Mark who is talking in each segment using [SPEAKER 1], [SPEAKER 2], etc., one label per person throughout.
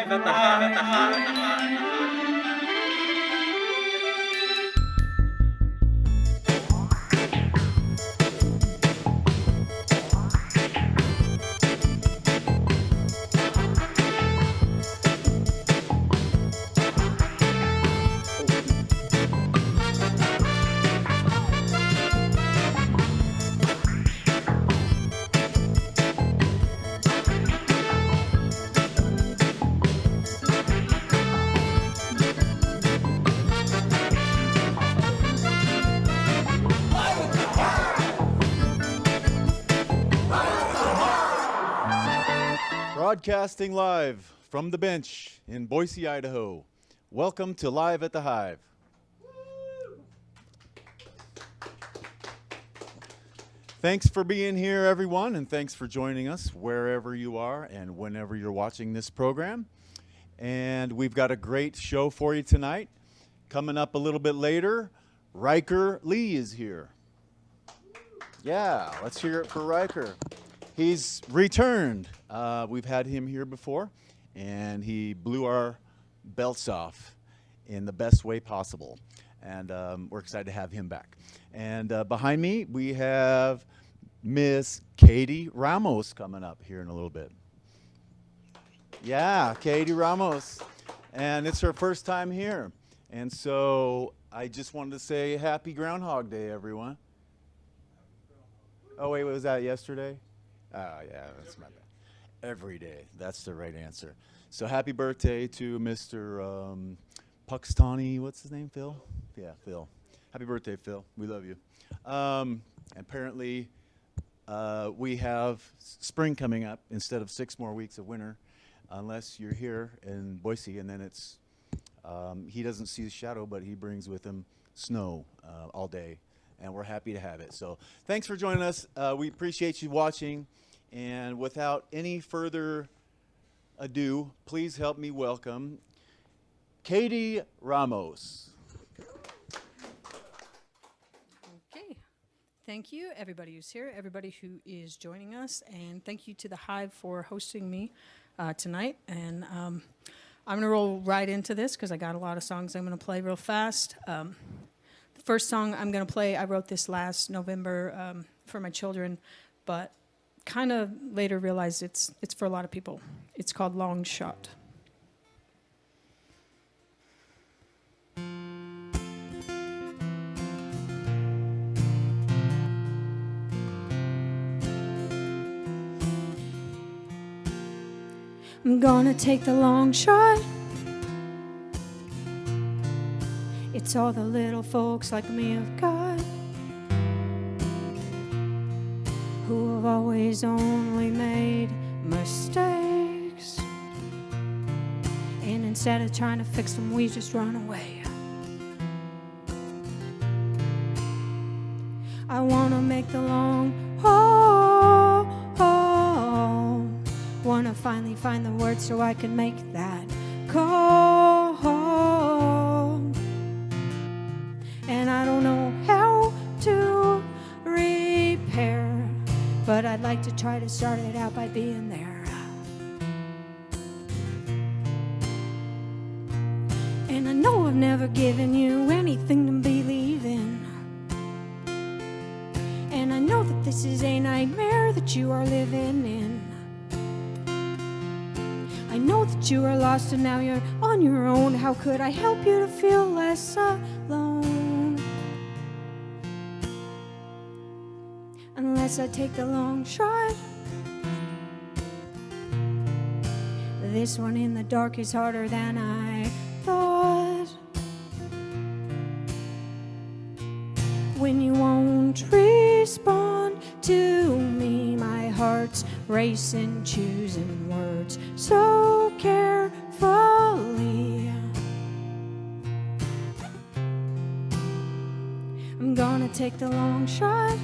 [SPEAKER 1] Live at the Hive.
[SPEAKER 2] Broadcasting live from the bench in Boise, Idaho. Welcome to Live at the Hive. Thanks for being here, everyone, and thanks for joining us wherever you are and whenever you're watching this program. And we've got a great show for you tonight. Coming up a little bit later, Riker Lee is here. Yeah, let's hear it for Riker. He's returned. We've had him here before, and he blew our belts off in the best way possible. And we're excited to have him back. And behind me, we have Miss Katie Ramos coming up here in a little bit. Yeah, Katie Ramos. And it's her first time here. And so I just wanted to say happy Groundhog Day, everyone. Oh, wait, was that yesterday? Oh, yeah, that's my bad. Every day. That's the right answer. So happy birthday to Mr. Puxtani. What's his name, Phil? Yeah, Phil. Happy birthday, Phil. We love you. Apparently, we have spring coming up instead of 6 more weeks of winter, unless you're here in Boise, and then it's, he doesn't see the shadow, but he brings with him snow all day, and we're happy to have it. So thanks for joining us. We appreciate you watching. And without any further ado, please help me welcome Katie Ramos.
[SPEAKER 3] Okay. Thank you, everybody who's here, everybody who is joining us, and thank you to the Hive for hosting me tonight. And I'm going to roll right into this because I got a lot of songs I'm going to play real fast. The first song I'm going to play, I wrote this last November for my children, but kind of later realized it's for a lot of people. It's called Long Shot. I'm gonna take the long shot. It's all the little folks like me have got, who have always only made mistakes. And instead of trying to fix them, we just run away. I wanna make the long haul, wanna finally find the words so I can make that call. And I don't know how to repair, but I'd like to try to start it out by being there. And I know I've never given you anything to believe in. And I know that this is a nightmare that you are living in. I know that you are lost and now you're on your own. How could I help you to feel less alone? Unless I take the long shot. This one in the dark is harder than I thought. When you won't respond to me, my heart's racing, choosing words so carefully. I'm gonna take the long shot.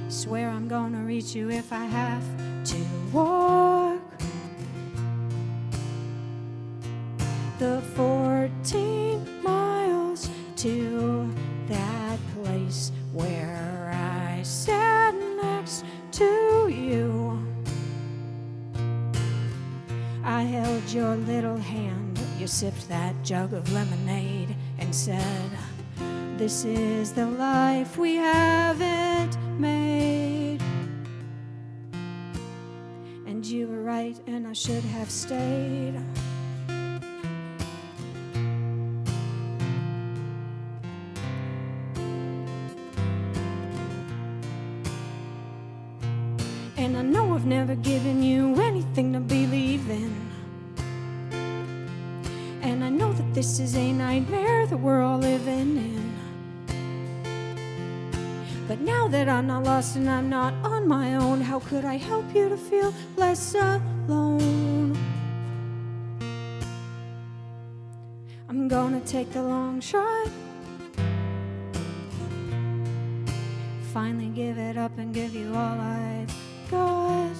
[SPEAKER 3] Swear I'm gonna reach you if I have to walk the 14 miles to that place where I sat next to you.
[SPEAKER 4] I held your little hand, you sipped that jug of lemonade and said, this is the life we haven't made. And you were right, and I should have stayed. And I know I've never given you anything to believe in. And I know that this is a nightmare that we're all living in. But now that I'm not lost and I'm not on my own, how could I help you to feel less alone? I'm gonna take the long shot, finally give it up and give you all I've got.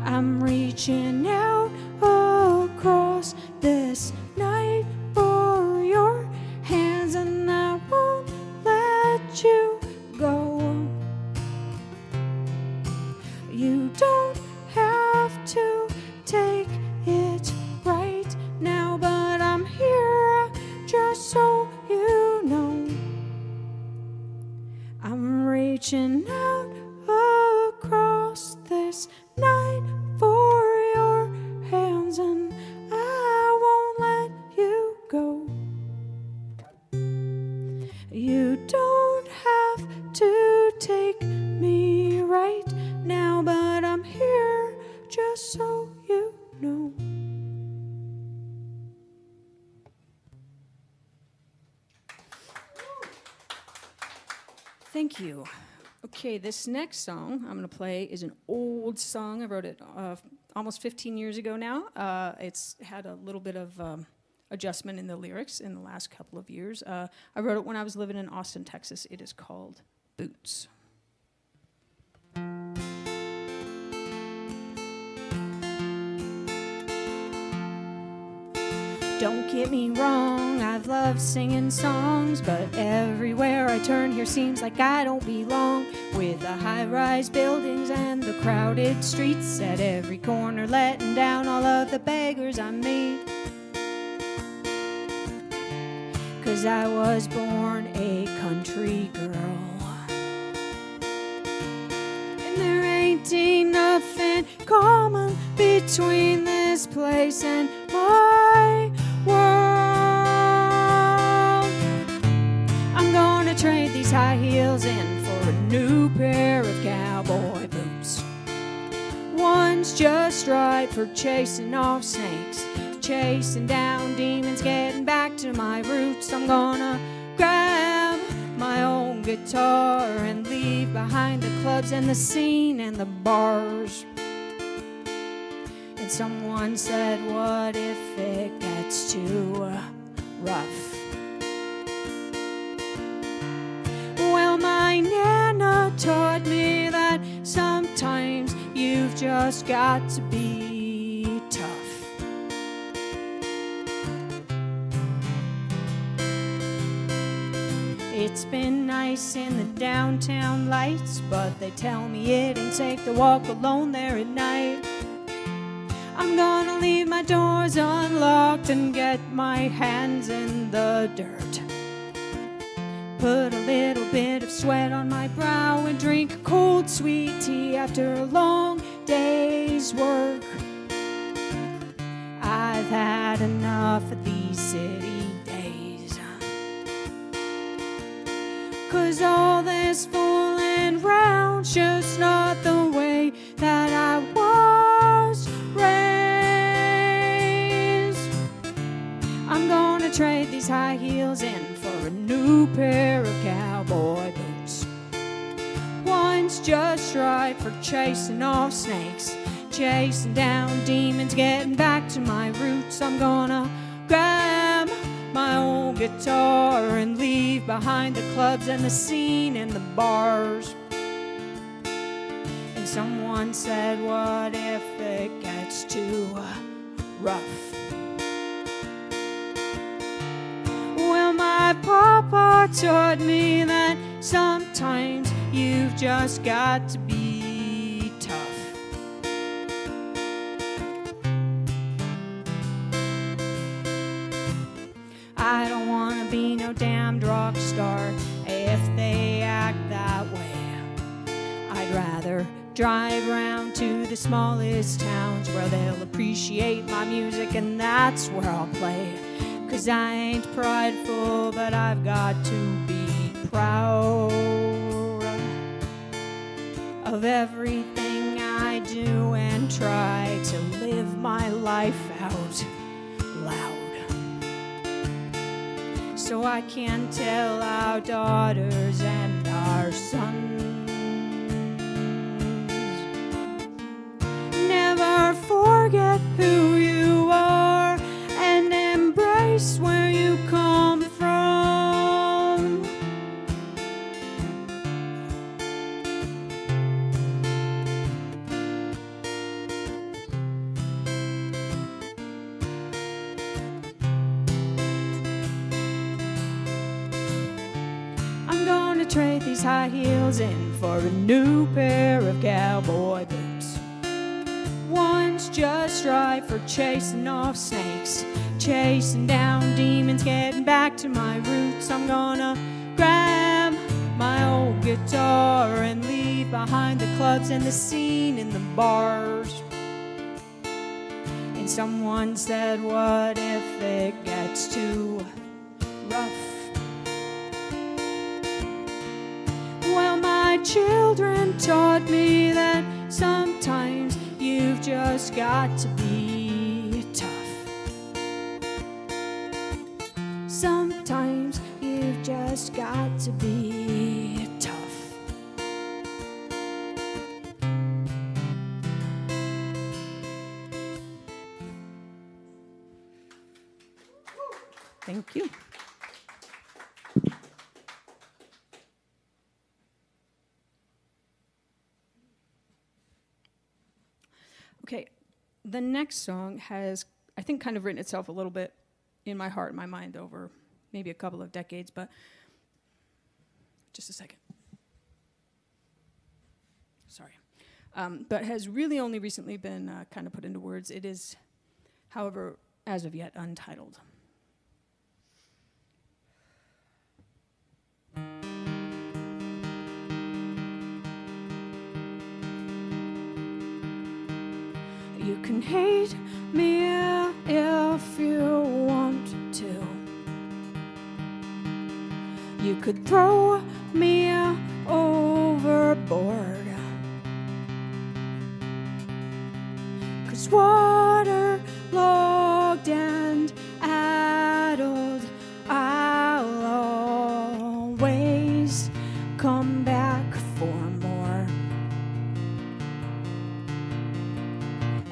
[SPEAKER 4] I'm reaching out across this night for your hands, and I won't let you go. You don't have to take it right now, but I'm here just so you know. I'm reaching out across this night for your hands, and I won't let you go. You don't have to take me right now, but I'm here just so you know.
[SPEAKER 3] Thank you. Okay, this next song I'm going to play is an old song. I wrote it almost 15 years ago now. It's had a little bit of adjustment in the lyrics in the last couple of years. I wrote it when I was living in Austin, Texas. It is called Boots.
[SPEAKER 4] Don't get me wrong, I've loved singing songs, but everywhere I turn here seems like I don't belong. With the high-rise buildings and the crowded streets at every corner, letting down all of the beggars I meet. 'Cause I was born a country girl, and there ain't nothing common between this place and my world. I'm gonna trade these high heels in for a new pair of cowboy boots. One's just right for chasing off snakes, chasing down demons, getting back to my roots. I'm gonna grab my own guitar and leave behind the clubs and the scene and the bars. And someone said, what if it gets too rough? Well, my Nana taught me that sometimes you've just got to be tough. It's been nice in the downtown lights, but they tell me it ain't safe to walk alone there at night. I'm gonna leave my doors unlocked and get my hands in the dirt. Put a little bit of sweat on my brow and drink cold sweet tea after a long day's work. I've had enough of these city days, 'cause all this fooling round's just not the way that I was raised. I'm gonna trade these high heels in for a new pair of cowboy boots. One's just right for chasing off snakes, chasing down demons, getting back to my roots. I'm gonna grab my old guitar and leave behind the clubs and the scene and the bars. And someone said, what if it gets too rough? Well, my papa taught me that sometimes you've just got to be tough. I don't want to be no damned rock star if they act that way. I'd rather drive around to the smallest towns where they'll appreciate my music, and that's where I'll play. 'Cause I ain't prideful, but I've got to be proud of everything I do and try to live my life out loud, so I can tell our daughters and our sons, never forget who you are and embrace where you come from. I'm gonna trade these high heels in for a new pair of cowboy boots. One's just right for chasing off snakes, chasing down demons, getting back to my roots. I'm gonna grab my old guitar and leave behind the clubs and the scene in the bars. And someone said, what if it gets too rough? Well, my children taught me that sometimes you've just got to be tough. Sometimes you've just got to be tough.
[SPEAKER 3] Thank you. Okay, the next song has, I think, kind of written itself a little bit in my heart and my mind over maybe a couple of decades, but just a second. Sorry. But has really only recently been kind of put into words. It is, however, as of yet, untitled. You can hate me if you want to. You could throw me overboard. 'Cause waterlogged and addled, I'll always come back for more.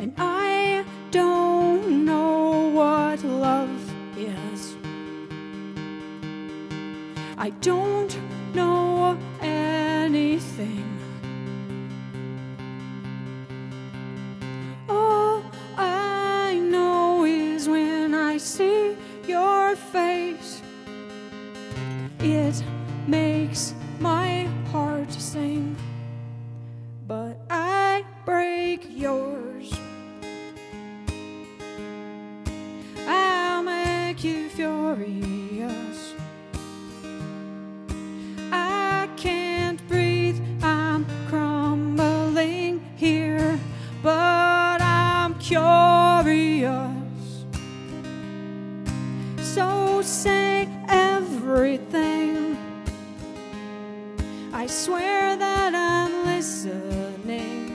[SPEAKER 3] And I don't know what love is. I don't know anything. All I know is when I see your face, it makes my heart sing. But I break yours. I'll make you furious. I can't breathe, I'm crumbling here, but I'm curious. So say everything. I swear that I'm listening.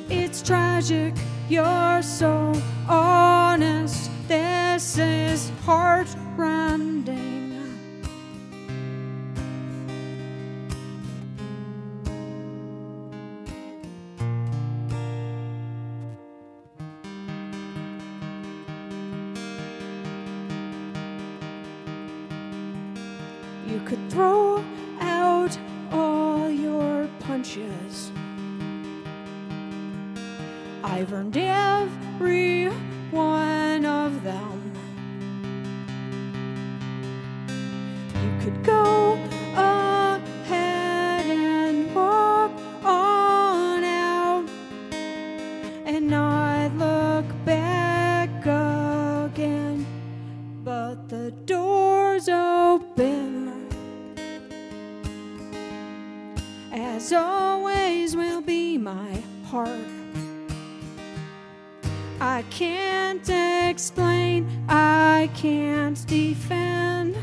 [SPEAKER 3] It's tragic, you're so honest. This is heart-rending. You could throw out all your punches. I've earned every one of them. You
[SPEAKER 4] could go ahead and walk on out and not look back again, but the door's open. As always will be my heart. I can't explain, I can't defend,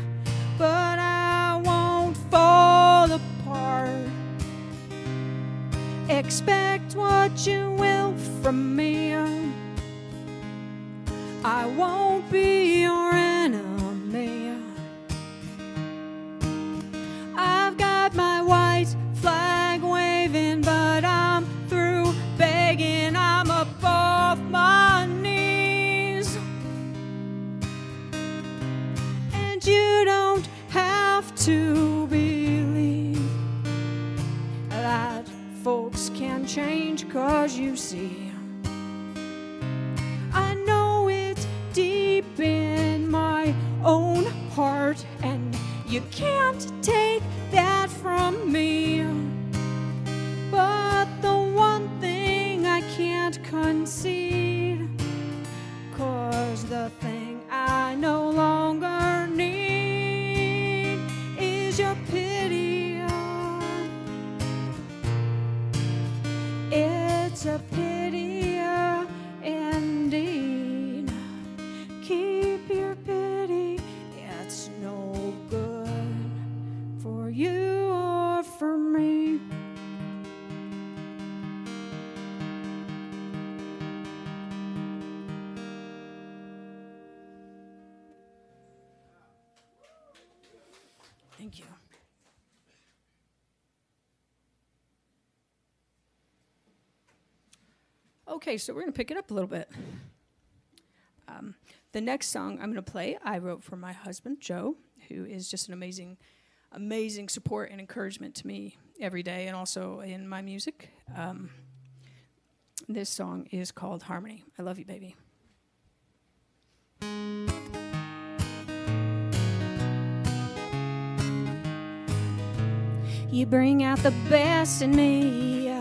[SPEAKER 4] but I won't fall apart. Expect what you will from me. I won't be your enemy. I've got my white flag waving, but I'm through begging. I'm up off my knees. And you don't have to believe that folks can change, 'cause you see, I know it deep in my own heart, and you can't take that from me. But the one thing I can't concede, 'cause the thing I no longer need is your pity. It's a pity indeed. Keep your pity, it's no good for you or for me.
[SPEAKER 3] Thank you. Okay, so we're going to pick it up a little bit. The next song I'm going to play, I wrote for my husband, Joe, who is just an amazing, amazing support and encouragement to me every day and also in my music. This song is called Harmony. I love you, baby.
[SPEAKER 4] You bring out the best in me,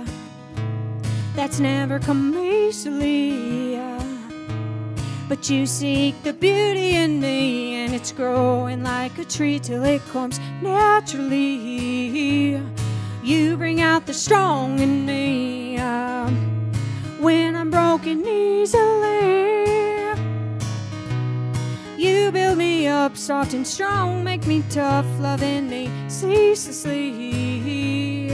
[SPEAKER 4] that's never come easily. But you seek the beauty in me, and it's growing like a tree till it comes naturally. You bring out the strong in me when I'm broken easily. You build me up soft and strong, make me tough, loving me ceaselessly.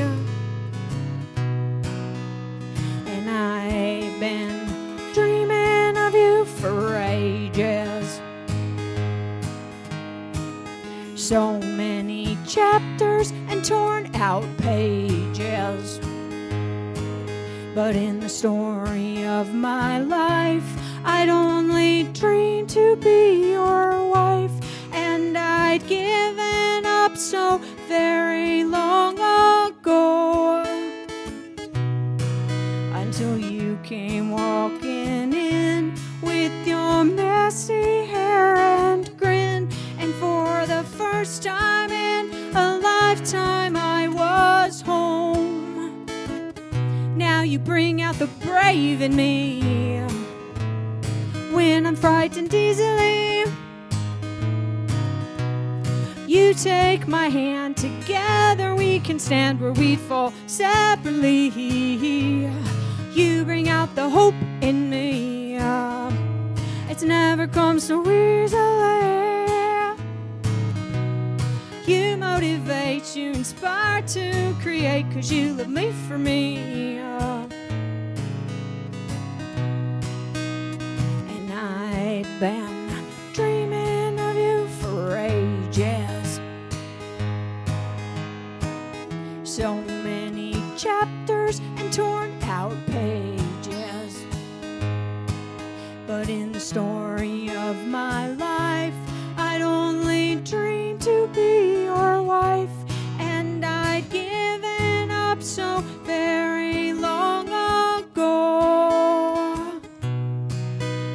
[SPEAKER 4] And I've been dreaming of you for ages. So many chapters and torn out pages. But in the story of my life, I'd only dreamed to be your wife. And I'd given up so very long ago, until you came walking in with your messy hair and grin. And for the first time in a lifetime, I was home. Now you bring out the brave in me when I'm frightened easily. You take my hand, together we can stand where we'd fall separately. You bring out the hope in me, it's never come so easily. You motivate, you inspire to create, 'cause you love me for me. And I've been dreaming of you for ages. So many chapters and torn out pages. But in the story of my life, I'd only dreamed to be your wife. And I'd given up so very long ago,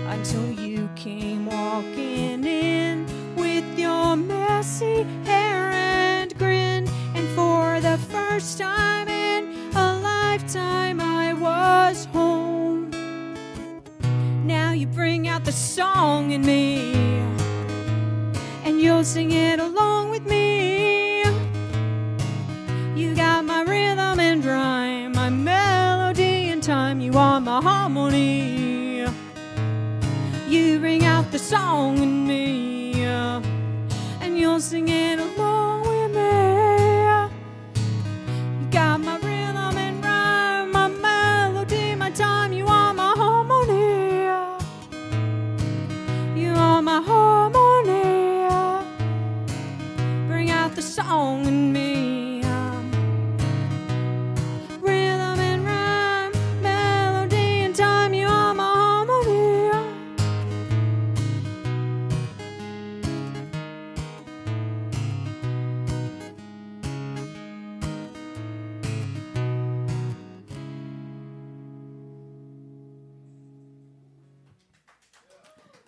[SPEAKER 4] until you came walking in with your messy hair and first time in a lifetime I was home. Now you bring out the song in me, and you'll sing it along with me. You got my rhythm and rhyme, my melody and time. You are my harmony. You bring out the song in me, and you'll sing it along with me. You got my rhythm and rhyme, my melody, my time. You are my harmony. You are my harmony. Bring out the song in me. Rhythm and rhyme, melody and time. You are my harmony.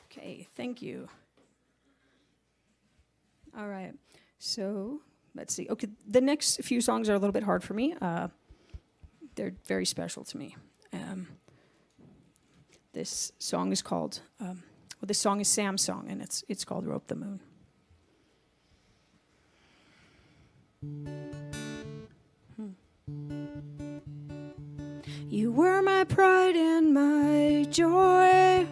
[SPEAKER 4] Okay, thank you. All right, so let's see. Okay, the next few songs are a little bit hard for me. They're very special to me. This song is called, this song is Sam's song, and it's called Rope the Moon. You were my pride and my joy,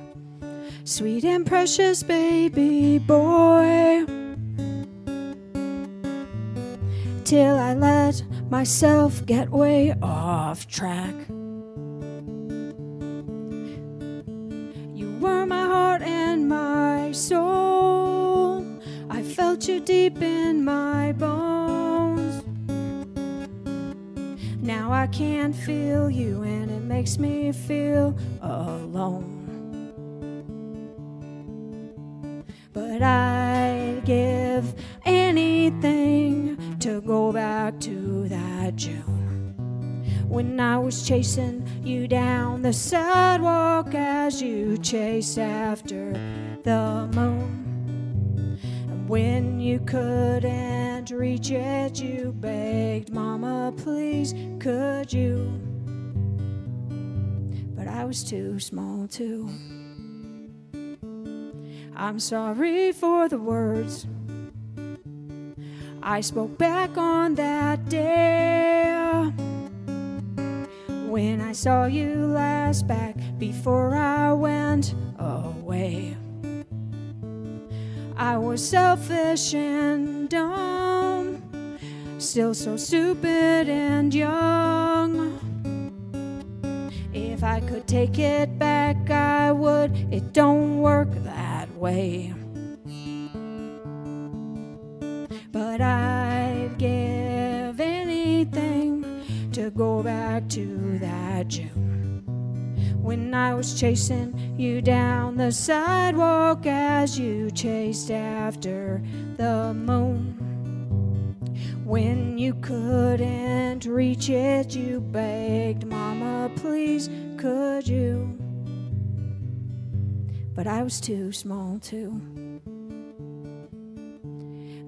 [SPEAKER 4] sweet and precious baby boy, till I let myself get way off track. You were my heart and my soul, I felt you deep in my bones. Now I can't feel you and it makes me feel alone. But I'd give anything to go back to that June, when I was chasing you down the sidewalk as you chased after the moon. And when you couldn't reach it, you begged, Mama, please, could you? But I was too small to. I'm sorry for the words I spoke back on that day, when I saw you last back before I went away. I was selfish and dumb, still so stupid and young. If I could take it back, I would. It don't work that way. But I'd give anything to go back to that June, when I was chasing you down the sidewalk as you chased after the moon. When you couldn't reach it, you begged, Mama, please, could you? But I was too small to.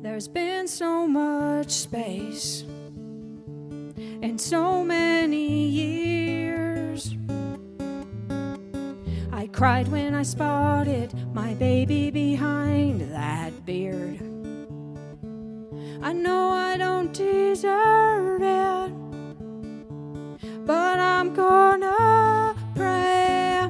[SPEAKER 4] There's been so much space in so many years. I cried when I spotted my baby behind that beard. I know I don't deserve it, but I'm gonna pray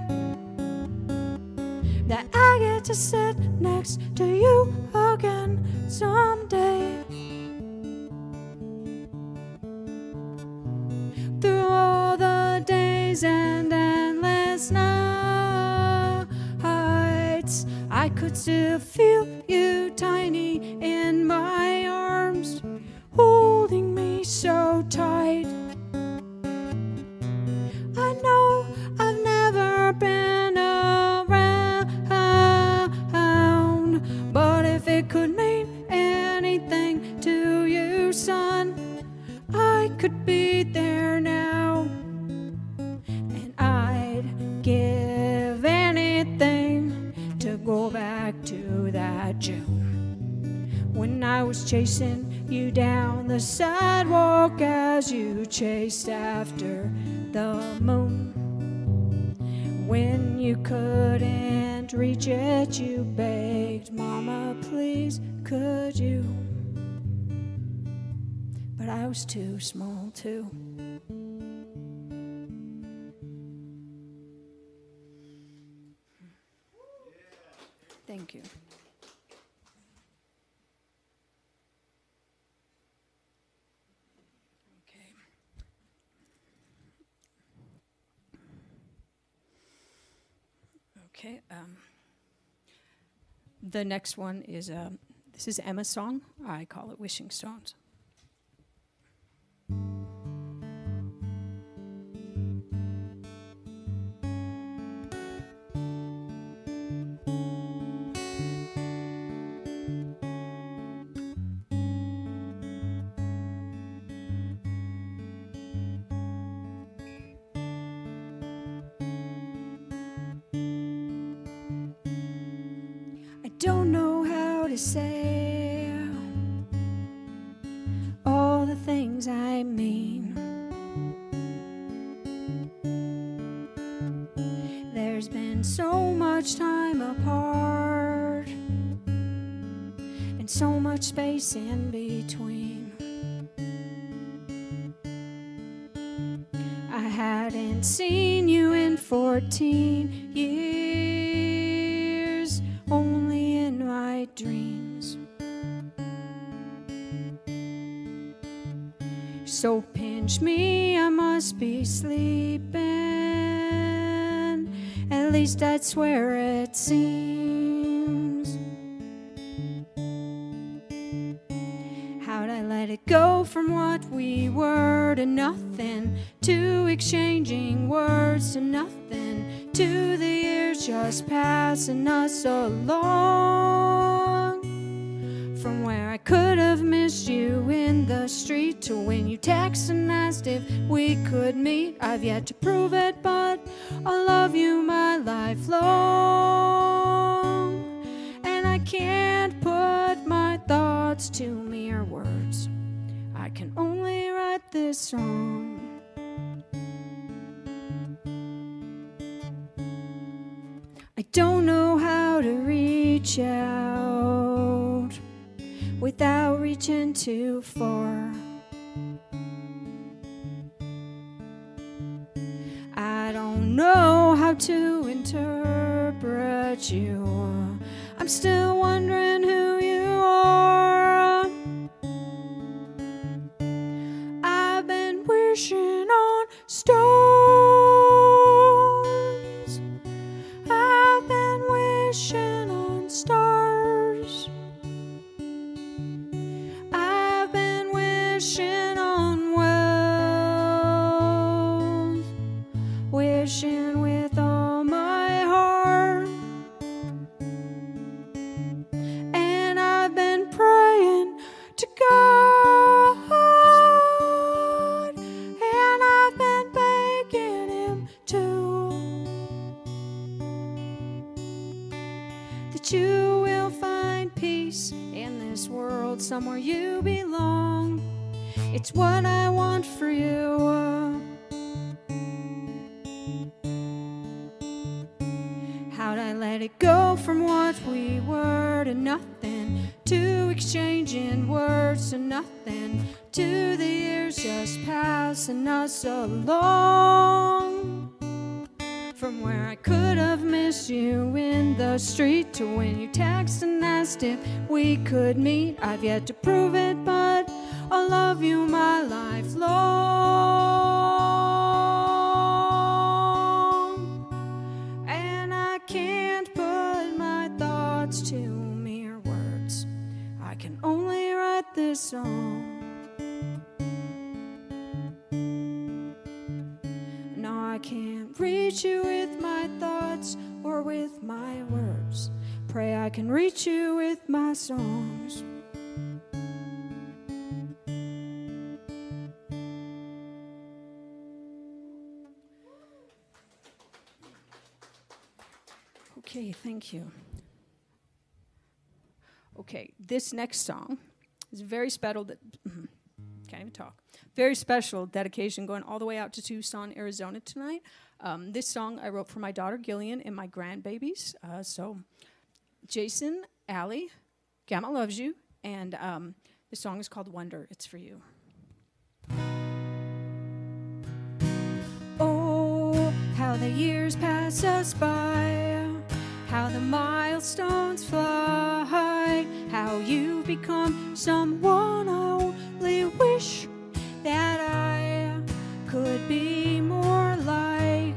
[SPEAKER 4] that I get to sit next to you again someday. Through all the days and endless nights, I could still feel you tiny in my arms, holding me so tight. I know I've never been around, but if it could mean anything to you, son, I could be there now. And I'd give anything to go back to that was chasing you down the sidewalk as you chased after the moon. When you couldn't reach it, you begged, Mama, please, could you? But I was too small too. Thank you. Okay. Okay. The next one is this is Emma's song. I call it Wishing Stones. Don't know how to say all the things I mean. There's been so much time apart and so much space in between. I hadn't seen you in 14 years, only in my dreams. So pinch me, I must be sleeping. At least I'd swear it seems. How'd I let it go from what we were to nothing, to exchanging words to nothing, to the years just passing us along? From where I could have missed you in the street to when you texted and asked if we could meet. I've yet to prove it, but I'll love you my life long. And I can't put my thoughts to mere words. I can only write this song. I don't know how to reach out without reaching too far. I don't know how to interpret you. I'm still wondering who you are. I've been wishing on stars. I've been wishing on stars. I've been wishing on wealth, wishing with all my heart. And I've been praying to God, and I've been begging Him too, that you will find peace in this world, somewhere you belong. It's what I want for you. How'd I let it go from what we were to nothing, to exchanging words to nothing, to the years just passing us along? From where I could have missed you in the street to when you texted and asked if we could meet. I've yet to prove it, but I'll love you my life long. And I can't put my thoughts to mere words. I can only write this song. No, I can't reach you with my thoughts or with my words. Pray I can reach you with my songs. Okay, thank you. Okay, this next song
[SPEAKER 3] It's very special. Can't even talk. Very special dedication going all the way out to Tucson, Arizona tonight. This song I wrote for my daughter Gillian and my grandbabies. So, Jason, Allie, Gamma loves you, and the song is called Wonder. It's for you.
[SPEAKER 4] Oh, how the years pass us by, how the milestones fly, how you've become someone I only wish that I could be more like.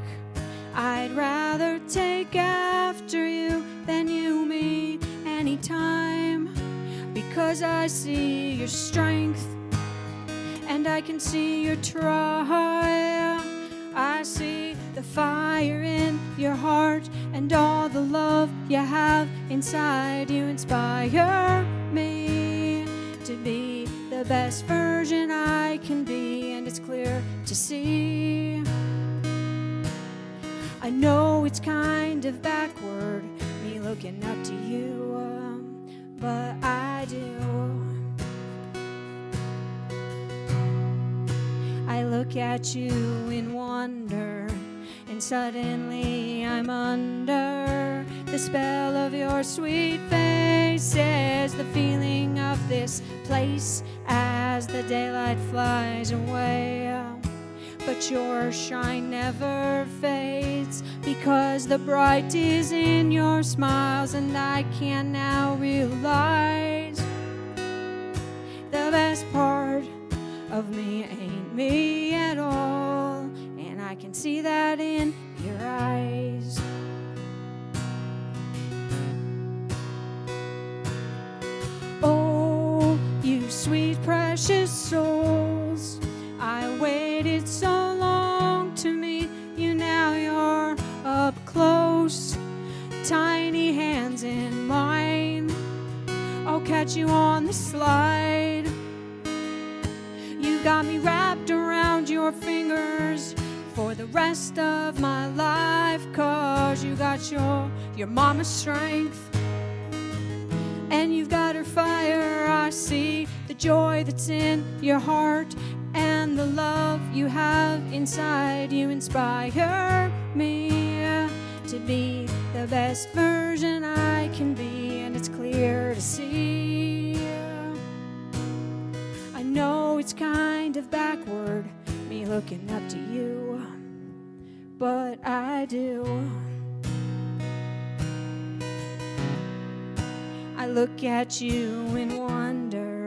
[SPEAKER 4] I'd rather take after you than you me anytime, because I see your strength and I can see your try. I see the fire in your heart and all the love you have inside. You inspire me to be the best version I can be, and it's clear to see. I know it's kind of backward, me looking up to you, but I do. I look at you in wonder, and suddenly I'm under the spell of your sweet faces, the feeling of this place as the daylight flies away. But your shine never fades, because the bright is in your smiles, and I can now realize the best part of me ain't me at all, and I can see that in your eyes. Oh, you sweet precious souls, I waited so long to meet you. Now you're up close, tiny hands in mine. I'll catch you on the slide. You got me wrapped around your fingers for the rest of my life, 'cause you got your mama's strength and you've got her fire. I see the joy that's in your heart and the love you have inside. You inspire me to be the best version I can be, and it's clear to see. I know it's kind of backward, me looking up to you, but I do. I look at you in wonder,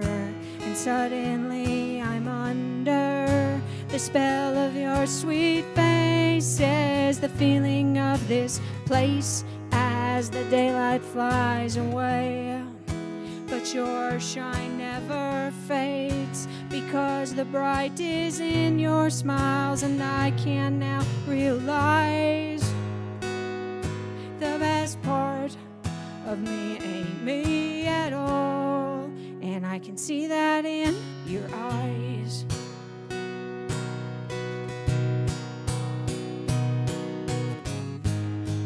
[SPEAKER 4] and suddenly I'm under the spell of your sweet faces, the feeling of this place as the daylight flies away. But your shine never fades, because the bright is in your smiles, and I can now realize the best part of me ain't me at all, and I can see that in your eyes.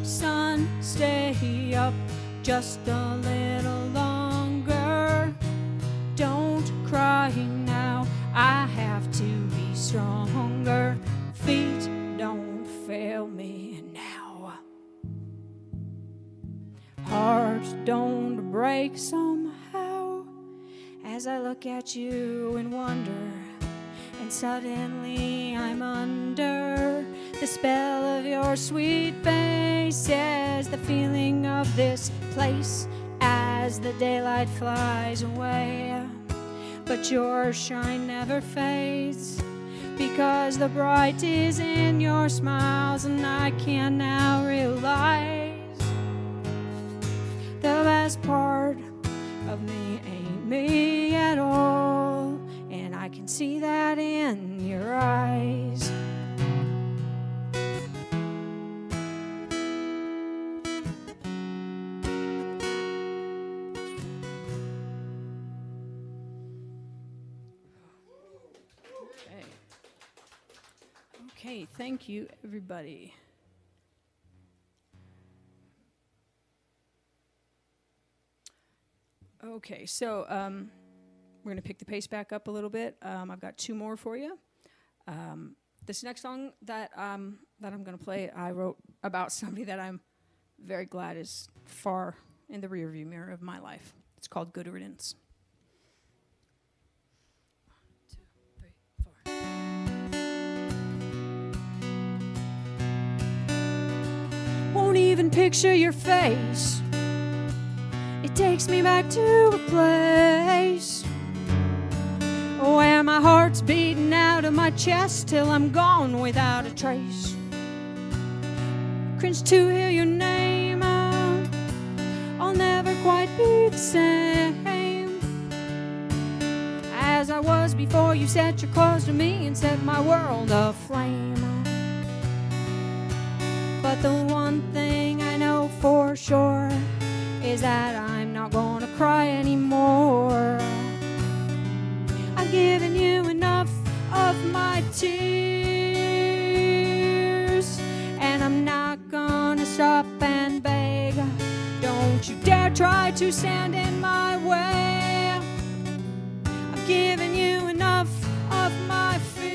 [SPEAKER 4] Sun, stay up just a little longer. Don't cry now, I have to be stronger. Feet, don't fail me now. Heart, don't break somehow. As I look at you and wonder, and suddenly I'm under the spell of your sweet faces, the feeling of this place as the daylight flies away. But your shine never fades, because the bright is in your smiles, and I can now realize the best part of me ain't me at all, and I can see that in your eyes.
[SPEAKER 3] Okay, thank you, everybody. Okay, so We're going to pick the pace back up a little bit. I've got 2 more for you. This next song that I'm going to play, I wrote about somebody that I'm very glad is far in the rearview mirror of my life. It's called Good Riddance. 1, 2, 3, 4.
[SPEAKER 4] Won't even picture your face. It takes me back to a place where my heart's beating out of my chest till I'm gone without a trace. Cringe to hear your name. I'll never quite be the same as I was before you set your claws to me and set my world aflame. But the one thing I know for sure is that I'm not gonna cry anymore. I've given you enough of my tears, and I'm not gonna stop and beg. Don't you dare try to stand in my way. I've given you enough of my fear,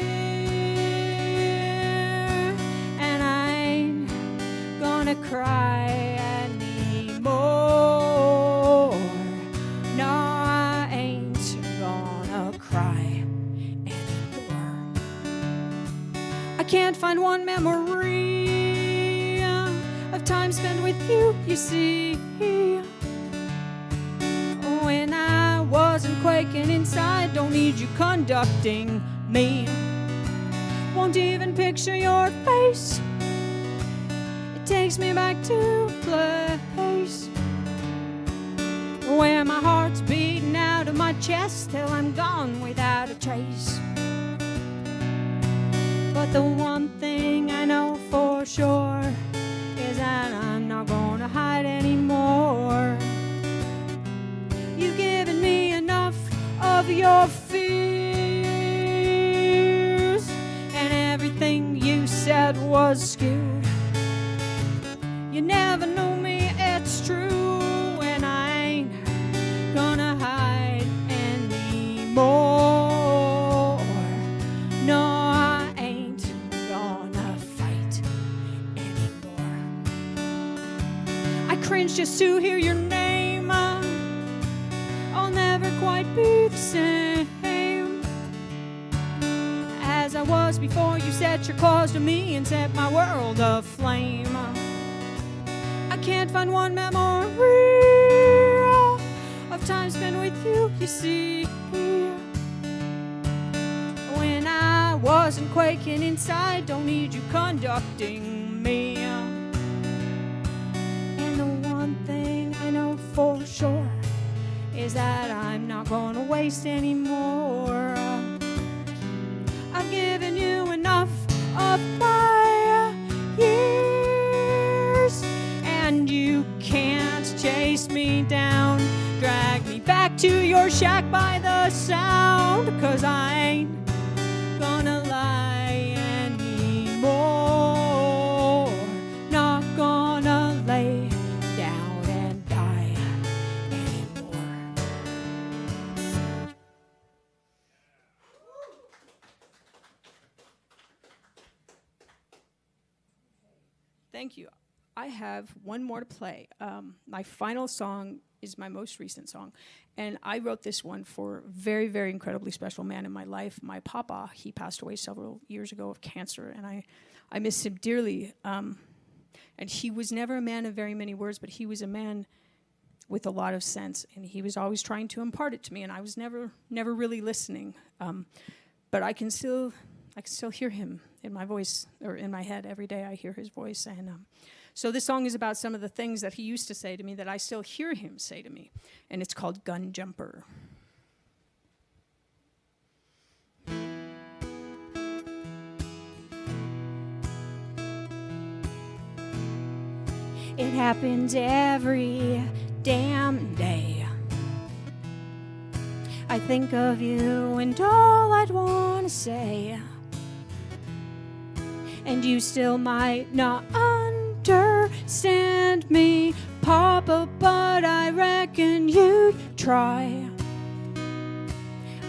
[SPEAKER 4] and I ain't gonna cry anymore. No, I ain't gonna cry anymore. I can't find one memory of time spent with you, you see. When I wasn't quaking inside, don't need you conducting me. Won't even picture your face. It takes me back to a place where my heart's beating out of my chest till I'm gone without a trace. But the one thing I know for sure is that I'm not gonna hide anymore. You've given me enough of your fears, and everything you said was skewed. You never knew me, it's true, and I ain't gonna hide anymore. No, I ain't gonna fight anymore. I cringe just to hear your name. I'll never quite be the same as I was before you set your claws to me and set my world aflame. I can't find one memory of time spent with you, you see. When I wasn't quaking inside, don't need you conducting me. And the one thing I know for sure is that I'm not gonna waste anymore. I've given you enough of my years, and you can't chase me down. Drag me back to your shack by the sound, 'cause I ain't gonna lie anymore. Not gonna lay down and die anymore.
[SPEAKER 3] Thank you. I have one more to play. My final song is my most recent song, and I wrote this one for a very, very incredibly special man in my life, my papa. He passed away several years ago of cancer, and I miss him dearly. And he was never a man of very many words, but he was a man with a lot of sense, and he was always trying to impart it to me, and I was never really listening. But I can still hear him in my voice, or in my head every day. I hear his voice, and so this song is about some of the things that he used to say to me that I still hear him say to me, and it's called Gun Jumper.
[SPEAKER 4] It happens every damn day. I think of you and all I'd want to say, and you still might not understand me, Papa, but I reckon you'd try.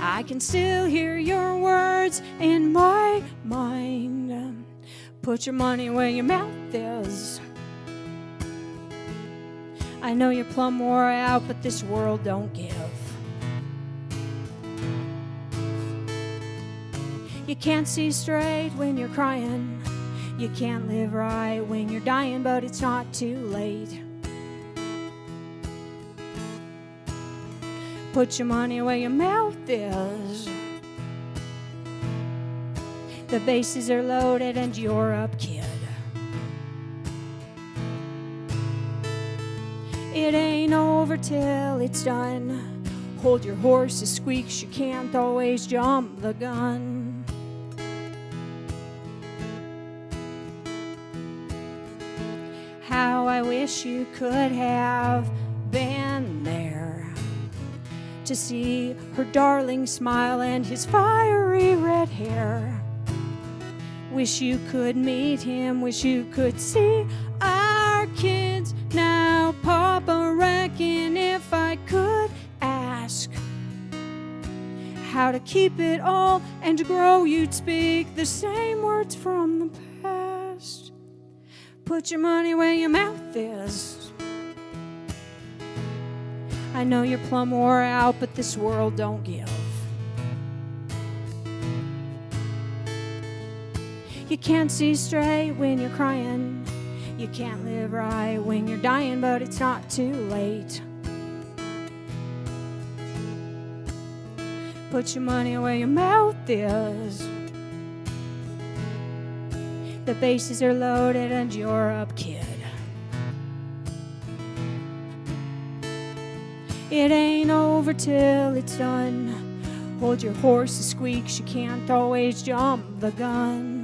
[SPEAKER 4] I can still hear your words in my mind. Put your money where your mouth is. I know you're plumb wore out, but this world don't give. You can't see straight when you're crying. You can't live right when you're dying, but it's not too late. Put your money where your mouth is. The bases are loaded and you're up, kid. It ain't over till it's done. Hold your horse's squeaks, you can't always jump the gun. How I wish you could have been there to see her darling smile and his fiery red hair. Wish you could meet him, wish you could see our kids now. Papa, reckon if I could ask how to keep it all and to grow, you'd speak the same words from the past. Put your money where your mouth is. I know you're plumb wore out, but this world don't give. You can't see straight when you're crying. You can't live right when you're dying, but it's not too late. Put your money where your mouth is. The bases are loaded and you're up, kid. It ain't over till it's done. Hold your horse's squeaks, you can't always jump the gun.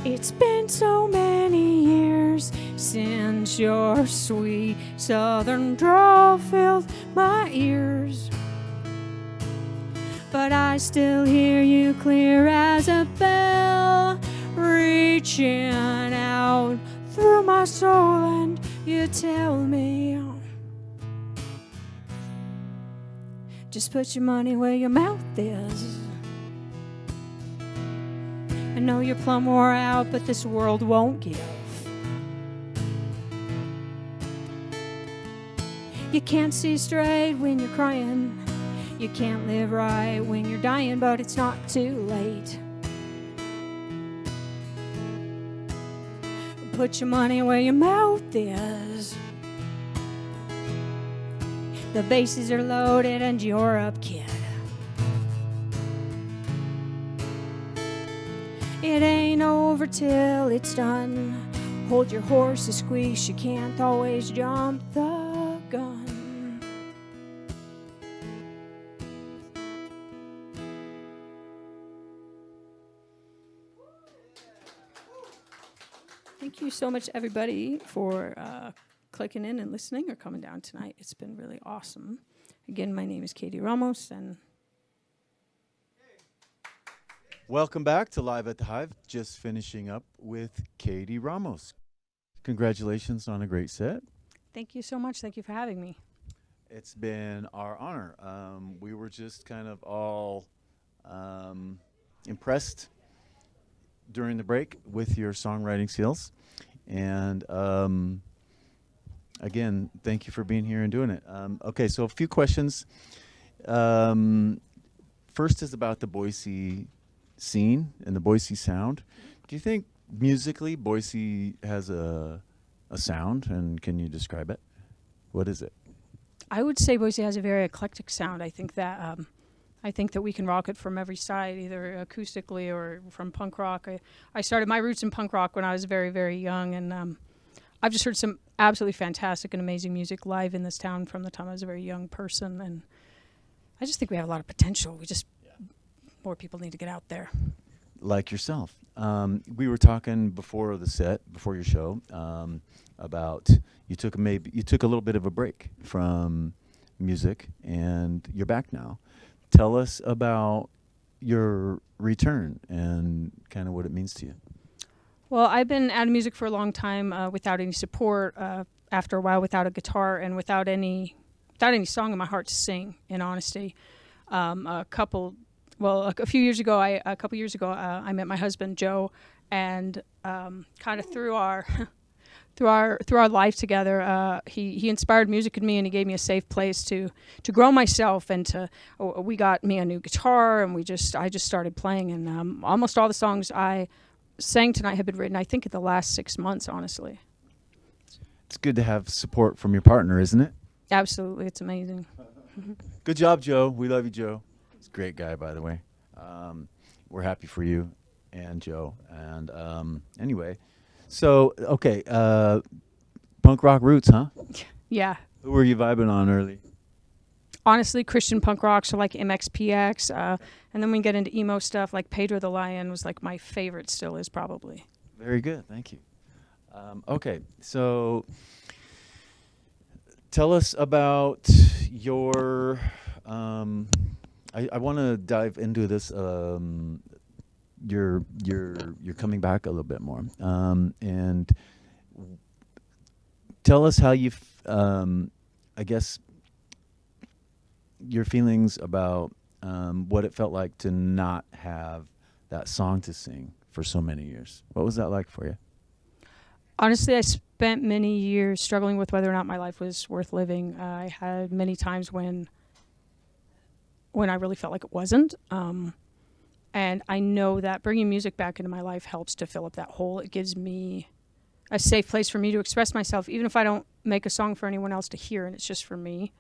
[SPEAKER 4] It's been so many years since your sweet southern drawl filled my ears, but I still hear you clear as a bell, reaching out through my soul, and you tell me, just put your money where your mouth is. I know you're plumb wore out, but this world won't give. You can't see straight when you're crying. You can't live right when you're dying, but it's not too late. Put your money where your mouth is. The bases are loaded and you're up, kid. It ain't over till it's done. Hold your horse's squeaks, you can't always jump the gun.
[SPEAKER 3] Thank you so much, everybody, for clicking in and listening or coming down tonight. It's been really awesome. Again, my name is Katie Ramos, and
[SPEAKER 2] Welcome back to Live at the Hive. Just finishing up with Katie Ramos. Congratulations on a great set.
[SPEAKER 3] thank you so much. Thank you for having me.
[SPEAKER 2] It's been our honor. We were just kind of all impressed during the break with your songwriting skills. And again, thank you for being here and doing it. Okay, so a few questions. First is about the Boise scene and the Boise sound. Do you think musically Boise has a sound, and can you describe it? What is it?
[SPEAKER 3] I would say Boise has a very eclectic sound. I think that we can rock it from every side, either acoustically or from punk rock. I started my roots in punk rock when I was very, very young, and I've just heard some absolutely fantastic and amazing music live in this town from the time I was a very young person, and I just think we have a lot of potential. More people need to get out there.
[SPEAKER 2] Like yourself. We were talking before the set, before your show, about you took a little bit of a break from music, and you're back now. Tell us about your return and kind of what it means to you.
[SPEAKER 3] Well, I've been out of music for a long time without any support. after a while without a guitar and without any song in my heart to sing. In honesty, a few years ago, I met my husband Joe, and kind of through our through our life together, he inspired music in me, and he gave me a safe place to grow myself, and we got me a new guitar, and I just started playing, and almost all the songs I sang tonight have been written, I think, in the last 6 months, honestly.
[SPEAKER 2] It's good to have support from your partner, isn't it?
[SPEAKER 3] Absolutely, it's amazing.
[SPEAKER 2] Good job, Joe. We love you, Joe. He's a great guy, by the way. We're happy for you and Joe. And anyway, so, okay, punk rock roots, huh?
[SPEAKER 3] Yeah.
[SPEAKER 2] Who were you vibing on early?
[SPEAKER 3] Honestly, Christian punk rock, so like MXPX, and then we get into emo stuff, like Pedro the Lion was like my favorite, still is probably.
[SPEAKER 2] Very good, thank you. Okay, so tell us about your, I want to dive into this, you're coming back a little bit more, and tell us how you, I guess, your feelings about what it felt like to not have that song to sing for so many years. What was that like for you?
[SPEAKER 3] Honestly, I spent many years struggling with whether or not my life was worth living. I had many times when I really felt like it wasn't. And I know that bringing music back into my life helps to fill up that hole. It gives me a safe place for me to express myself, even if I don't make a song for anyone else to hear and it's just for me.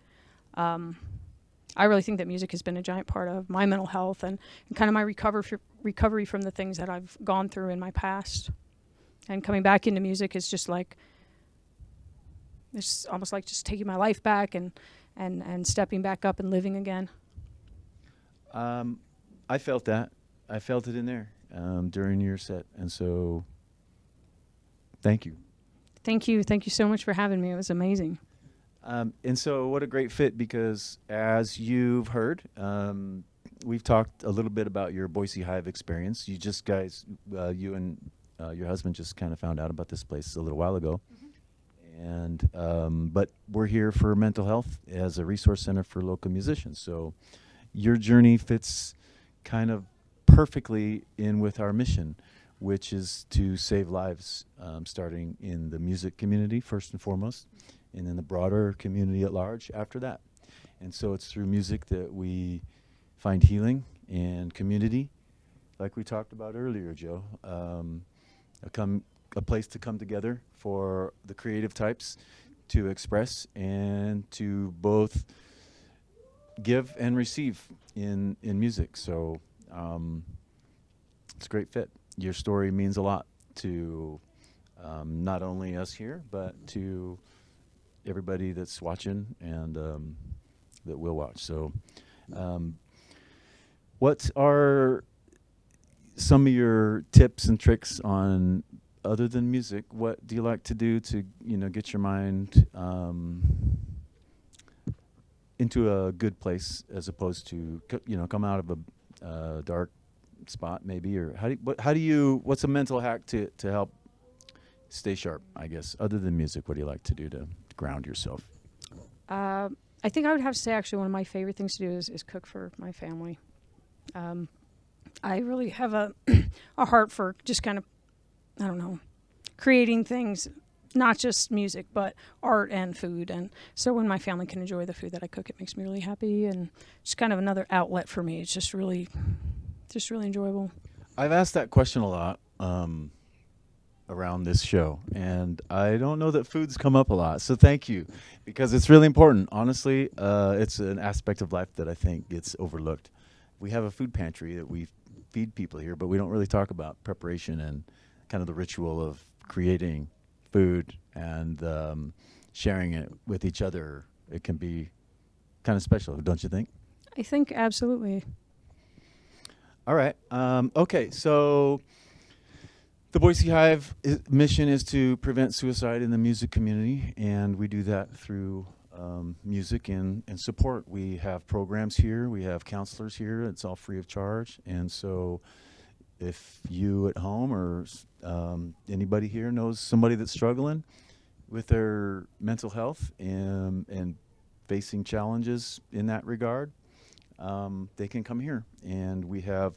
[SPEAKER 3] I really think that music has been a giant part of my mental health and kind of my recovery from the things that I've gone through in my past. And coming back into music is just like, it's almost like just taking my life back and stepping back up and living again.
[SPEAKER 2] I felt that. I felt it in there during your set. And so, thank you.
[SPEAKER 3] Thank you. Thank you so much for having me. It was amazing.
[SPEAKER 2] And so what a great fit, because as you've heard, we've talked a little bit about your Boise Hive experience. You just guys, you and your husband just kind of found out about this place a little while ago. Mm-hmm. And but we're here for mental health as a resource center for local musicians. So your journey fits kind of perfectly in with our mission, which is to save lives, starting in the music community first and foremost, and in the broader community at large after that. And so it's through music that we find healing and community, like we talked about earlier, Joe. A place to come together for the creative types to express and to both give and receive in music. So it's a great fit. Your story means a lot to not only us here, but to everybody that's watching and that will watch. So what are some of your tips and tricks on, other than music, what do you like to do to, get your mind into a good place, as opposed to, come out of a dark spot maybe? Or what's a mental hack to help stay sharp, I guess, other than music? What do you like to do to ground yourself?
[SPEAKER 3] I think I would have to say, actually, one of my favorite things to do is cook for my family. I really have a heart for just kind of, I don't know, creating things, not just music, but art and food. And so when my family can enjoy the food that I cook, it makes me really happy, and it's kind of another outlet for me. It's just really enjoyable.
[SPEAKER 2] I've asked that question a lot around this show, and I don't know that food's come up a lot. So thank you, because it's really important. Honestly, it's an aspect of life that I think gets overlooked. We have a food pantry that we feed people here, but we don't really talk about preparation and kind of the ritual of creating food and sharing it with each other. It can be kind of special, don't you think?
[SPEAKER 3] I think absolutely.
[SPEAKER 2] All right. Okay, so the Boise Hive mission is to prevent suicide in the music community, and we do that through music and support. We have programs here. We have counselors here. It's all free of charge. And so if you at home or anybody here knows somebody that's struggling, with their mental health and facing challenges in that regard, they can come here. And we have,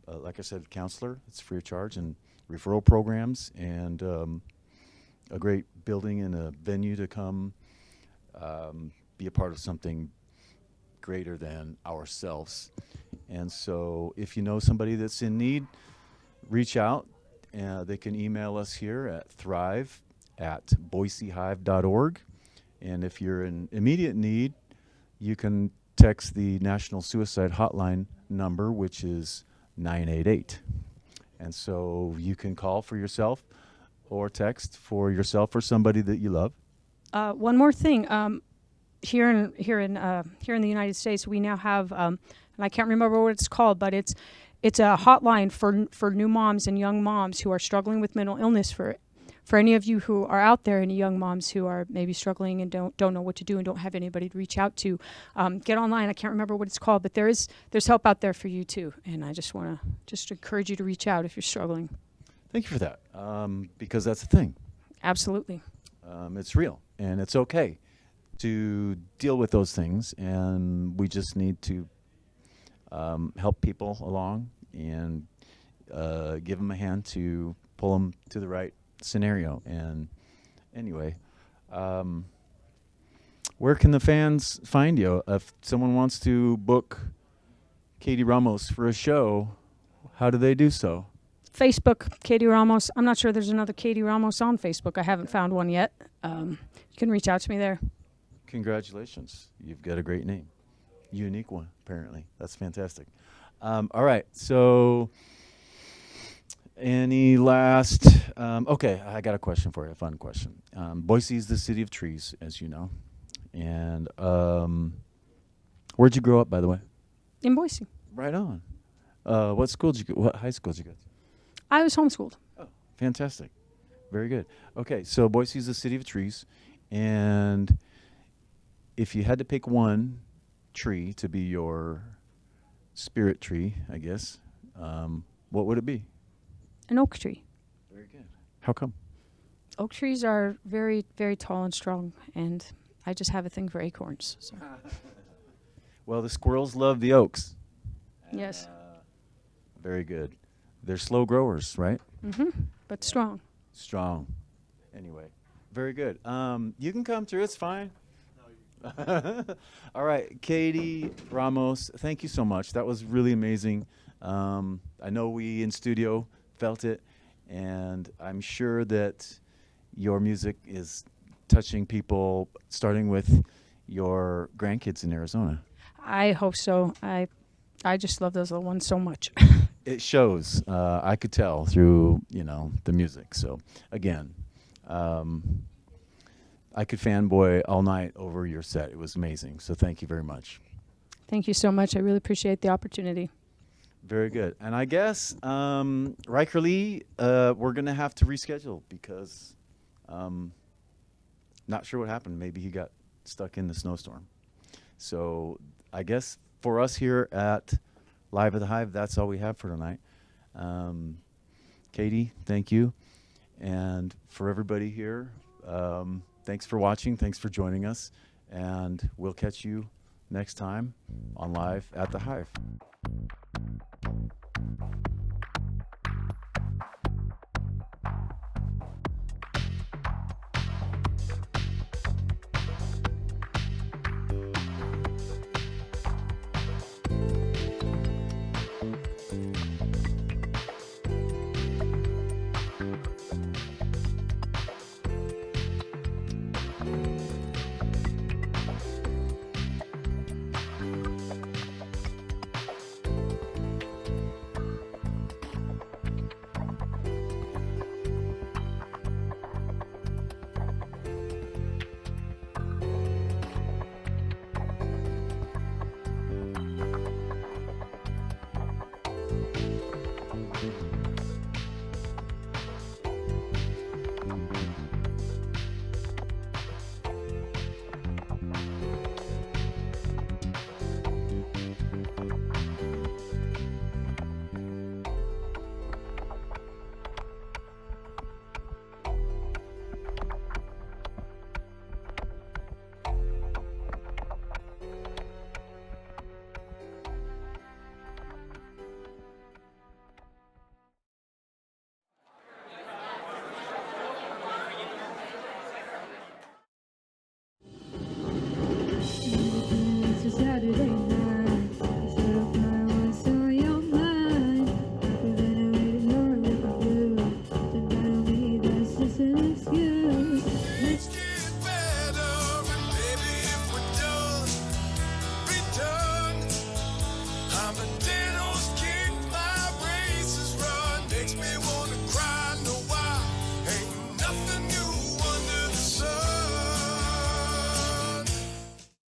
[SPEAKER 2] like I said, a counselor. It's free of charge, and referral programs, and a great building and a venue to come be a part of something greater than ourselves. And so if you know somebody that's in need, reach out. They can email us here at thrive@boisehive.org. And if you're in immediate need, you can text the National Suicide Hotline number, which is 988. And so you can call for yourself or text for yourself or somebody that you love.
[SPEAKER 4] One more thing. Here in the United States, we now have, and I can't remember what it's called, but it's a hotline for new moms and young moms who are struggling with mental illness. For any of you who are out there, any young moms who are maybe struggling and don't know what to do and don't have anybody to reach out to, get online. I can't remember what it's called, but there's help out there for you too. And I just want to encourage you to reach out if you're struggling.
[SPEAKER 2] Thank you for that, because that's the thing.
[SPEAKER 4] Absolutely.
[SPEAKER 2] It's real, and it's okay to deal with those things, and we just need to help people along and give them a hand to pull them to the right scenario. And anyway, where can the fans find you? If someone wants to book Katie Ramos for a show, how do they do so?
[SPEAKER 4] Facebook, Katie Ramos. I'm not sure there's another Katie Ramos on Facebook. I haven't found one yet. You can reach out to me there.
[SPEAKER 2] Congratulations. You've got a great name. Unique one, apparently. That's fantastic. All right. So any last... okay, I got a question for you, a fun question. Boise is the city of trees, as you know. And where'd you grow up, by the way?
[SPEAKER 4] In Boise.
[SPEAKER 2] Right on. What school did you go? What high school did you go to?
[SPEAKER 4] I was homeschooled.
[SPEAKER 2] Oh, fantastic. Very good. Okay, so Boise is the city of trees. And if you had to pick one tree to be your spirit tree, I guess, what would it be?
[SPEAKER 4] An oak tree.
[SPEAKER 2] Very good. How come?
[SPEAKER 4] Oak trees are very, very tall and strong, and I just have a thing for acorns. So.
[SPEAKER 2] Well, the squirrels love the oaks.
[SPEAKER 4] Yes.
[SPEAKER 2] Very good. They're slow growers, right?
[SPEAKER 4] Mm-hmm. But strong.
[SPEAKER 2] Strong. Anyway, very good. You can come through. It's fine. All right, Katie Ramos, thank you so much. That was really amazing. I know we in studio felt it, and I'm sure that your music is touching people, starting with your grandkids in Arizona.
[SPEAKER 4] I hope so. I just love those little ones so much.
[SPEAKER 2] It shows. I could tell through, the music. So, again, I could fanboy all night over your set. It was amazing. So thank you very much.
[SPEAKER 4] Thank you so much. I really appreciate the opportunity.
[SPEAKER 2] Very good. And I guess Riker Lee, we're going to have to reschedule because not sure what happened. Maybe he got stuck in the snowstorm. So I guess for us here at Live at the Hive, that's all we have for tonight. Katie, thank you. And for everybody here, thanks for watching. Thanks for joining us. And we'll catch you next time on Live at the Hive.